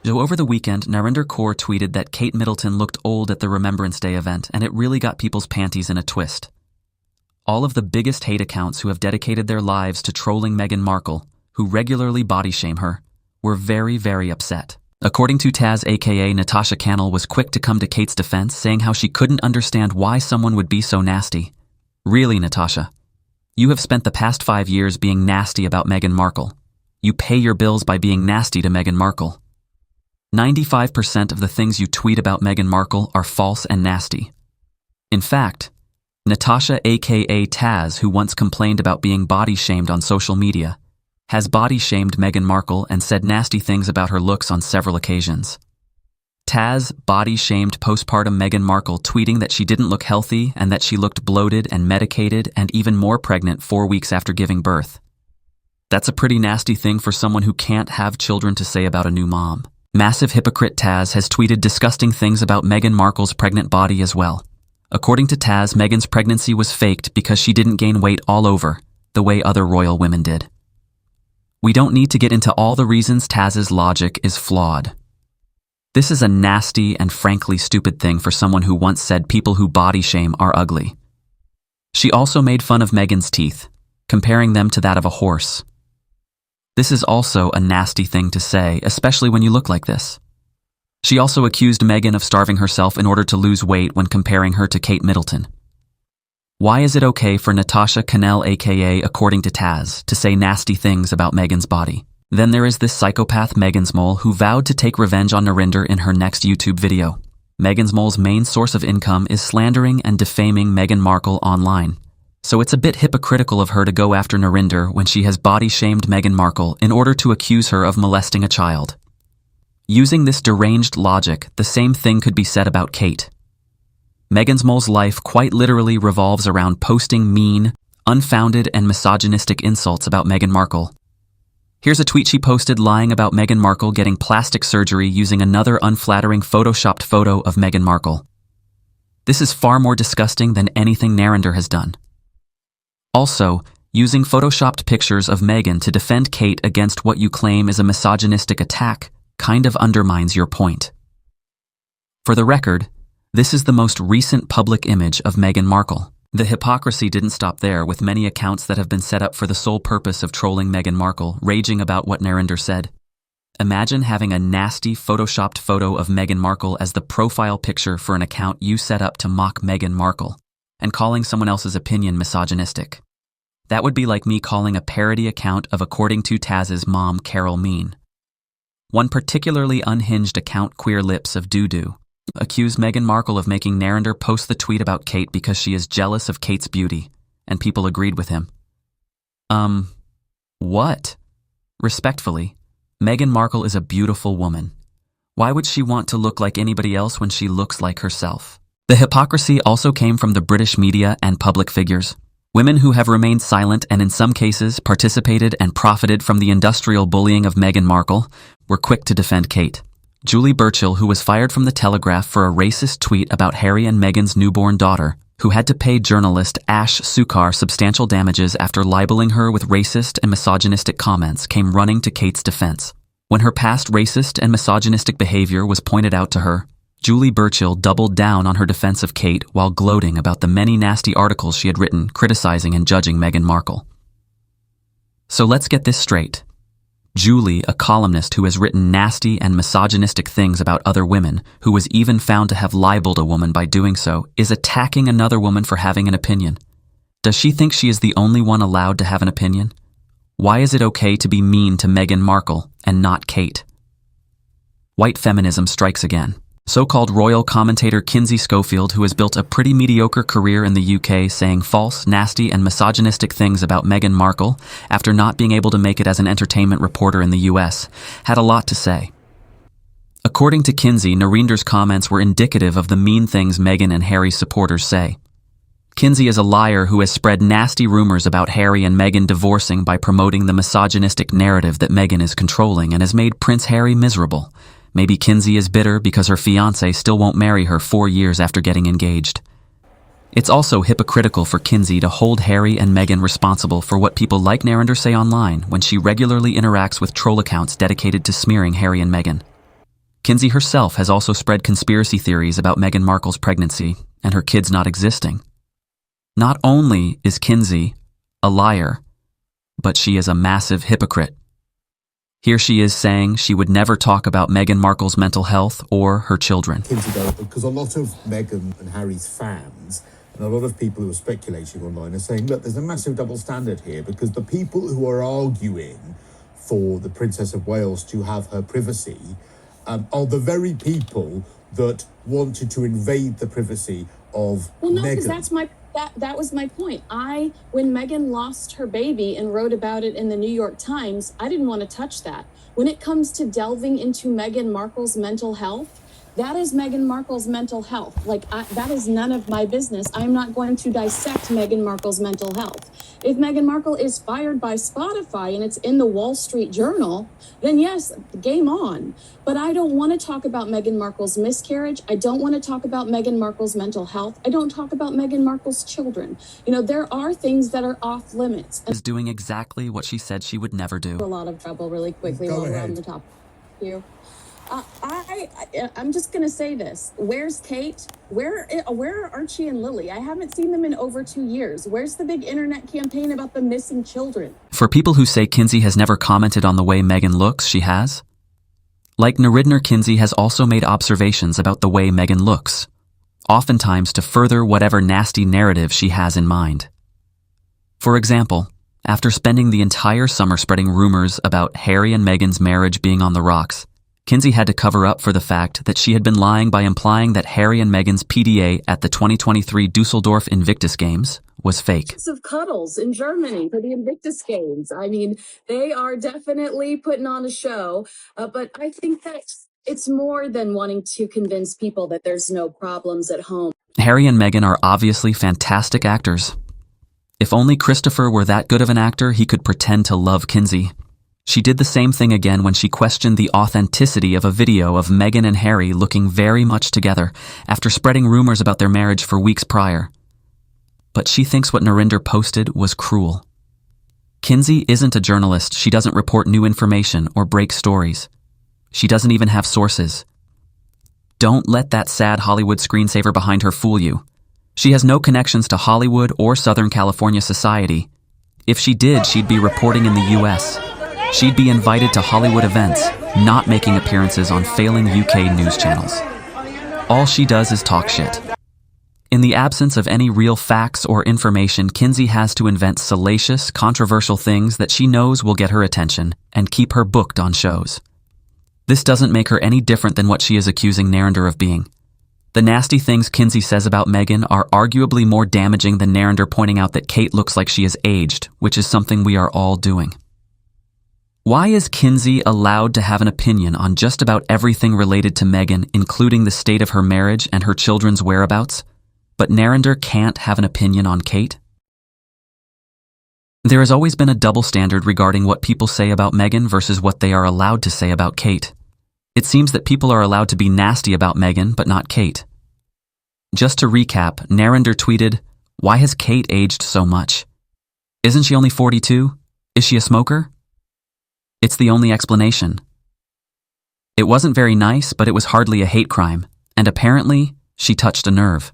So over the weekend, Narinder Kaur tweeted that Kate Middleton looked old at the Remembrance Day event, and it really got people's panties in a twist. All of the biggest hate accounts who have dedicated their lives to trolling Meghan Markle, who regularly body shame her, were very, very upset. According to Taz aka Natasha Cannell was quick to come to Kate's defense, saying how she couldn't understand why someone would be so nasty. Really, Natasha? You have spent the past 5 years being nasty about Meghan Markle. You pay your bills by being nasty to Meghan Markle. 95% of the things you tweet about Meghan Markle are false and nasty. In fact, Natasha aka Taz, who once complained about being body shamed on social media, has body shamed Meghan Markle and said nasty things about her looks on several occasions. Taz body shamed postpartum Meghan Markle, tweeting that she didn't look healthy and that she looked bloated and medicated and even more pregnant 4 weeks after giving birth. That's a pretty nasty thing for someone who can't have children to say about a new mom. Massive hypocrite Taz has tweeted disgusting things about Meghan Markle's pregnant body as well. According to Taz, Meghan's pregnancy was faked because she didn't gain weight all over, the way other royal women did. We don't need to get into all the reasons Taz's logic is flawed. This is a nasty and frankly stupid thing for someone who once said people who body shame are ugly. She also made fun of Meghan's teeth, comparing them to that of a horse. This is also a nasty thing to say, especially when you look like this. She also accused Meghan of starving herself in order to lose weight when comparing her to Kate Middleton. Why is it okay for Natasha Cannell aka according to Taz to say nasty things about Meghan's body? Then there is this psychopath MeghansMole who vowed to take revenge on Narinder in her next YouTube video. MeghansMole's main source of income is slandering and defaming Meghan Markle online. So it's a bit hypocritical of her to go after Narinder when she has body-shamed Meghan Markle in order to accuse her of molesting a child. Using this deranged logic, the same thing could be said about Kate. MeghansMole's life quite literally revolves around posting mean, unfounded, and misogynistic insults about Meghan Markle. Here's a tweet she posted lying about Meghan Markle getting plastic surgery using another unflattering photoshopped photo of Meghan Markle. This is far more disgusting than anything Narinder has done. Also, using photoshopped pictures of Meghan to defend Kate against what you claim is a misogynistic attack kind of undermines your point. For the record, this is the most recent public image of Meghan Markle. The hypocrisy didn't stop there, with many accounts that have been set up for the sole purpose of trolling Meghan Markle raging about what Narinder said. Imagine having a nasty photoshopped photo of Meghan Markle as the profile picture for an account you set up to mock Meghan Markle, and calling someone else's opinion misogynistic. That would be like me calling a parody account of According to Taz's mom Carol mean. One particularly unhinged account, Queer Lips of Doo-Doo, accused Meghan Markle of making Narinder post the tweet about Kate because she is jealous of Kate's beauty, and people agreed with him. What? Respectfully, Meghan Markle is a beautiful woman. Why would she want to look like anybody else when she looks like herself? The hypocrisy also came from the British media and public figures. Women who have remained silent and in some cases participated and profited from the industrial bullying of Meghan Markle were quick to defend Kate. Julie Burchill, who was fired from The Telegraph for a racist tweet about Harry and Meghan's newborn daughter, who had to pay journalist Ash Sukar substantial damages after libeling her with racist and misogynistic comments, came running to Kate's defense. When her past racist and misogynistic behavior was pointed out to her, Julie Burchill doubled down on her defense of Kate while gloating about the many nasty articles she had written criticizing and judging Meghan Markle. So let's get this straight. Julie, a columnist who has written nasty and misogynistic things about other women, who was even found to have libeled a woman by doing so, is attacking another woman for having an opinion. Does she think she is the only one allowed to have an opinion? Why is it okay to be mean to Meghan Markle and not Kate? White feminism strikes again. So-called royal commentator Kinsey Schofield, who has built a pretty mediocre career in the UK saying false, nasty, and misogynistic things about Meghan Markle after not being able to make it as an entertainment reporter in the US, had a lot to say. According to Kinsey, Narinder's comments were indicative of the mean things Meghan and Harry's supporters say. Kinsey is a liar who has spread nasty rumors about Harry and Meghan divorcing by promoting the misogynistic narrative that Meghan is controlling and has made Prince Harry miserable. Maybe Kinsey is bitter because her fiancé still won't marry her 4 years after getting engaged. It's also hypocritical for Kinsey to hold Harry and Meghan responsible for what people like Narinder say online when she regularly interacts with troll accounts dedicated to smearing Harry and Meghan. Kinsey herself has also spread conspiracy theories about Meghan Markle's pregnancy and her kids not existing. Not only is Kinsey a liar, but she is a massive hypocrite. Here she is saying she would never talk about Meghan Markle's mental health or her children. Because a lot of Meghan and Harry's fans and a lot of people who are speculating online are saying, look, there's a massive double standard here, because the people who are arguing for the Princess of Wales to have her privacy are the very people that wanted to invade the privacy of Meghan. Well, no, because that was my point. When Meghan lost her baby and wrote about it in the New York Times, I didn't want to touch that. When it comes to delving into Meghan Markle's mental health, that is Meghan Markle's mental health. That is none of my business. I'm not going to dissect Meghan Markle's mental health. If Meghan Markle is fired by Spotify and it's in the Wall Street Journal, then yes, game on. But I don't want to talk about Meghan Markle's miscarriage. I don't want to talk about Meghan Markle's mental health. I don't talk about Meghan Markle's children. There are things that are off limits. Is doing exactly what she said she would never do. A lot of trouble really quickly while we're on the topic. Thank you. I'm just going to say this. Where's Kate? Where are Archie and Lily? I haven't seen them in over 2 years. Where's the big internet campaign about the missing children? For people who say Kinsey has never commented on the way Meghan looks, she has. Like Narendra, Kinsey has also made observations about the way Meghan looks, oftentimes to further whatever nasty narrative she has in mind. For example, after spending the entire summer spreading rumors about Harry and Meghan's marriage being on the rocks, Kinsey had to cover up for the fact that she had been lying by implying that Harry and Meghan's PDA at the 2023 Dusseldorf Invictus Games was fake. Of cuddles in Germany for the Invictus Games. I mean, they are definitely putting on a show, but I think that it's more than wanting to convince people that there's no problems at home. Harry and Meghan are obviously fantastic actors. If only Christopher were that good of an actor, he could pretend to love Kinsey. She did the same thing again when she questioned the authenticity of a video of Meghan and Harry looking very much together after spreading rumors about their marriage for weeks prior. But she thinks what Narendra posted was cruel. Kinsey isn't a journalist. She doesn't report new information or break stories. She doesn't even have sources. Don't let that sad Hollywood screensaver behind her fool you. She has no connections to Hollywood or Southern California society. If she did, she'd be reporting in the US. She'd be invited to Hollywood events, not making appearances on failing UK news channels. All she does is talk shit. In the absence of any real facts or information, Kinsey has to invent salacious, controversial things that she knows will get her attention and keep her booked on shows. This doesn't make her any different than what she is accusing Narendra of being. The nasty things Kinsey says about Meghan are arguably more damaging than Narendra pointing out that Kate looks like she is aged, which is something we are all doing. Why is Kinsey allowed to have an opinion on just about everything related to Meghan, including the state of her marriage and her children's whereabouts, but Narendra can't have an opinion on Kate? There has always been a double standard regarding what people say about Meghan versus what they are allowed to say about Kate. It seems that people are allowed to be nasty about Meghan, but not Kate. Just to recap, Narendra tweeted, "Why has Kate aged so much? Isn't she only 42? Is she a smoker?" It's the only explanation. It wasn't very nice, but it was hardly a hate crime, and apparently, she touched a nerve.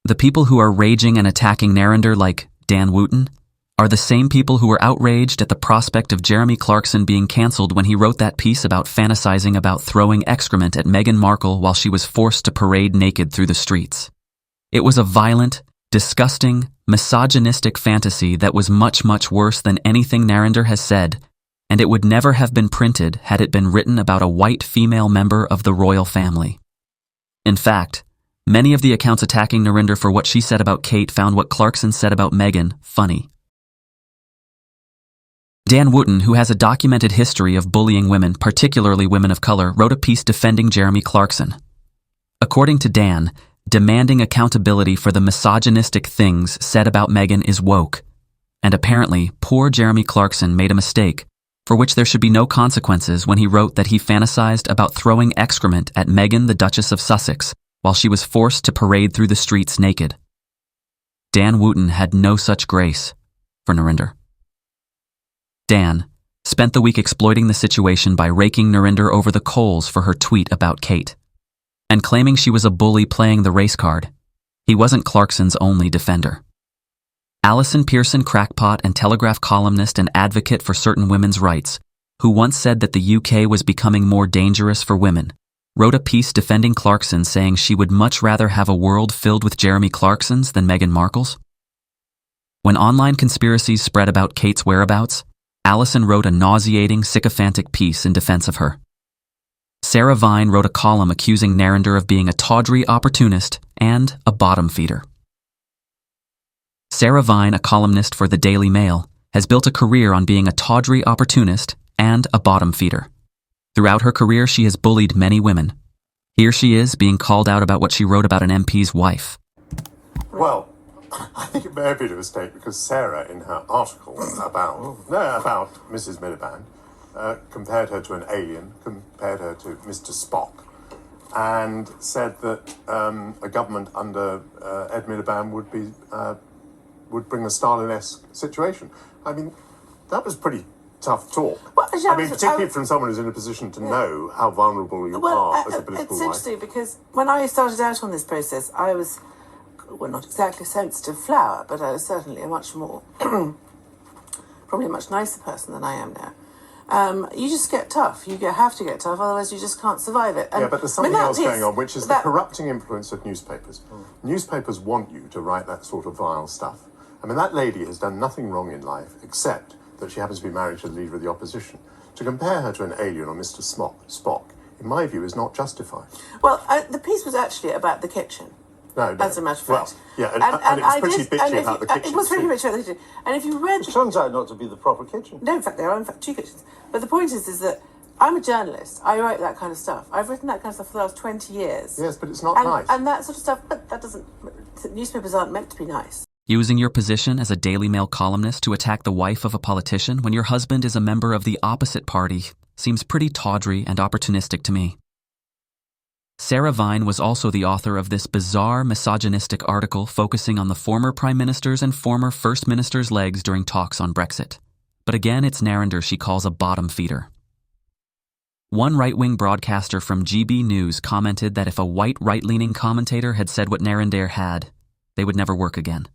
The people who are raging and attacking Narendra, like Dan Wooten, are the same people who were outraged at the prospect of Jeremy Clarkson being cancelled when he wrote that piece about fantasizing about throwing excrement at Meghan Markle while she was forced to parade naked through the streets. It was a violent, disgusting, misogynistic fantasy that was much, much worse than anything Narendra has said, and it would never have been printed had it been written about a white female member of the royal family. In fact, many of the accounts attacking Narendra for what she said about Kate found what Clarkson said about Meghan funny. Dan Wooten, who has a documented history of bullying women, particularly women of color, wrote a piece defending Jeremy Clarkson. According to Dan, demanding accountability for the misogynistic things said about Meghan is woke, and apparently poor Jeremy Clarkson made a mistake, for which there should be no consequences when he wrote that he fantasized about throwing excrement at Meghan, the Duchess of Sussex, while she was forced to parade through the streets naked. Dan Wooten had no such grace for Narendra. Dan, spent the week exploiting the situation by raking Narinder over the coals for her tweet about Kate, and claiming she was a bully playing the race card. He wasn't Clarkson's only defender. Alison Pearson, crackpot and Telegraph columnist and advocate for certain women's rights, who once said that the UK was becoming more dangerous for women, wrote a piece defending Clarkson, saying she would much rather have a world filled with Jeremy Clarksons than Meghan Markle's. When online conspiracies spread about Kate's whereabouts, Alison wrote a nauseating, sycophantic piece in defense of her. Sarah Vine wrote a column accusing Narinder of being a tawdry opportunist and a bottom feeder. Sarah Vine, a columnist for the Daily Mail, has built a career on being a tawdry opportunist and a bottom feeder. Throughout her career, she has bullied many women. Here she is being called out about what she wrote about an MP's wife. Well, I think it may have been a mistake because Sarah, in her article about Mrs. Miliband, compared her to an alien, compared her to Mr. Spock, and said that a government under Ed Miliband would bring a Stalin-esque situation. I mean, that was pretty tough talk. Well, particularly from someone who's in a position to know how vulnerable you are as a political it's life. interesting because when I started out on this process, I was, well, not exactly a sensitive flower, but I was certainly a much more, probably a much nicer person than I am now. You just get tough. You have to get tough, otherwise you just can't survive it. And, but there's something else going on, which is the corrupting influence of newspapers. Newspapers want you to write that sort of vile stuff. I mean, that lady has done nothing wrong in life, except that she happens to be married to the leader of the opposition. To compare her to an alien or Mr. Spock, in my view, is not justified. Well, the piece was actually about the kitchen. No. As a matter of fact. Well, yeah, and it was pretty bitchy about the kitchen. It was pretty bitchy about the kitchen. And if you read... It turns out not to be the proper kitchen. No, in fact, there are two kitchens. But the point is that I'm a journalist. I write that kind of stuff. I've written that kind of stuff for the last 20 years. Yes, but it's not nice. And that sort of stuff, but that doesn't... Newspapers aren't meant to be nice. Using your position as a Daily Mail columnist to attack the wife of a politician when your husband is a member of the opposite party seems pretty tawdry and opportunistic to me. Sarah Vine was also the author of this bizarre misogynistic article focusing on the former Prime Minister's and former First Minister's legs during talks on Brexit. But again, it's Narinder she calls a bottom feeder. One right-wing broadcaster from GB News commented that if a white right-leaning commentator had said what Narinder had, they would never work again.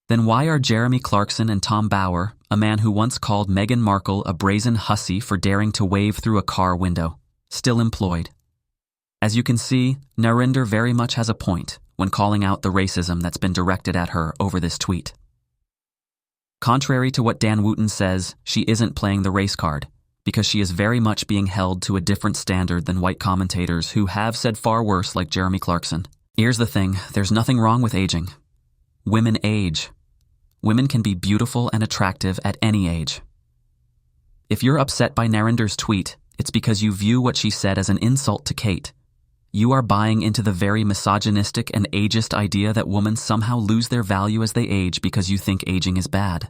Then why are Jeremy Clarkson and Tom Bower, a man who once called Meghan Markle a brazen hussy for daring to wave through a car window, still employed? As you can see, Narinder very much has a point when calling out the racism that's been directed at her over this tweet. Contrary to what Dan Wooten says, she isn't playing the race card, because she is very much being held to a different standard than white commentators who have said far worse, like Jeremy Clarkson. Here's the thing, there's nothing wrong with aging. Women age. Women can be beautiful and attractive at any age. If you're upset by Narinder's tweet, it's because you view what she said as an insult to Kate. You are buying into the very misogynistic and ageist idea that women somehow lose their value as they age because you think aging is bad.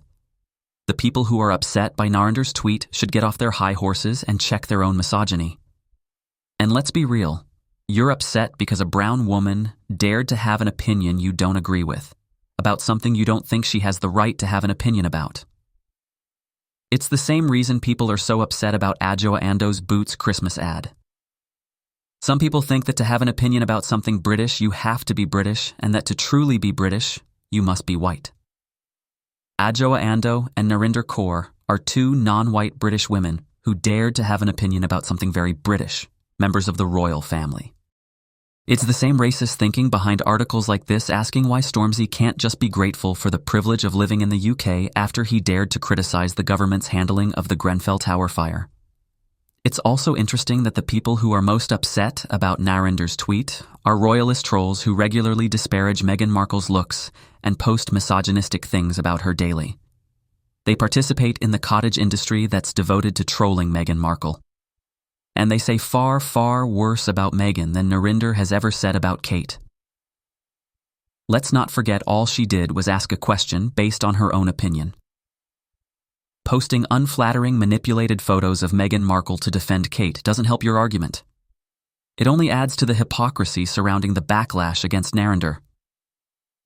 The people who are upset by Narinder's tweet should get off their high horses and check their own misogyny. And let's be real, you're upset because a brown woman dared to have an opinion you don't agree with, about something you don't think she has the right to have an opinion about. It's the same reason people are so upset about Adjoa Ando's Boots Christmas ad. Some people think that to have an opinion about something British, you have to be British, and that to truly be British, you must be white. Adjoa Ando and Narinder Kaur are two non-white British women who dared to have an opinion about something very British, members of the royal family. It's the same racist thinking behind articles like this asking why Stormzy can't just be grateful for the privilege of living in the UK after he dared to criticize the government's handling of the Grenfell Tower fire. It's also interesting that the people who are most upset about Narinder's tweet are royalist trolls who regularly disparage Meghan Markle's looks and post misogynistic things about her daily. They participate in the cottage industry that's devoted to trolling Meghan Markle. And they say far, far worse about Meghan than Narinder has ever said about Kate. Let's not forget all she did was ask a question based on her own opinion. Posting unflattering, manipulated photos of Meghan Markle to defend Kate doesn't help your argument. It only adds to the hypocrisy surrounding the backlash against Narinder.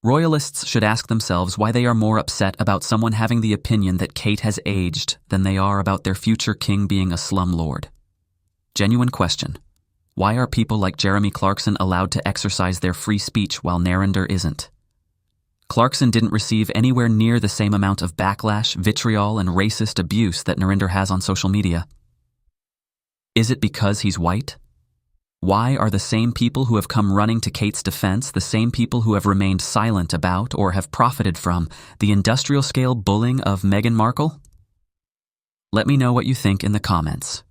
Royalists should ask themselves why they are more upset about someone having the opinion that Kate has aged than they are about their future king being a slumlord. Genuine question. Why are people like Jeremy Clarkson allowed to exercise their free speech while Narendra isn't? Clarkson didn't receive anywhere near the same amount of backlash, vitriol, and racist abuse that Narendra has on social media. Is it because he's white? Why are the same people who have come running to Kate's defense the same people who have remained silent about or have profited from the industrial-scale bullying of Meghan Markle? Let me know what you think in the comments.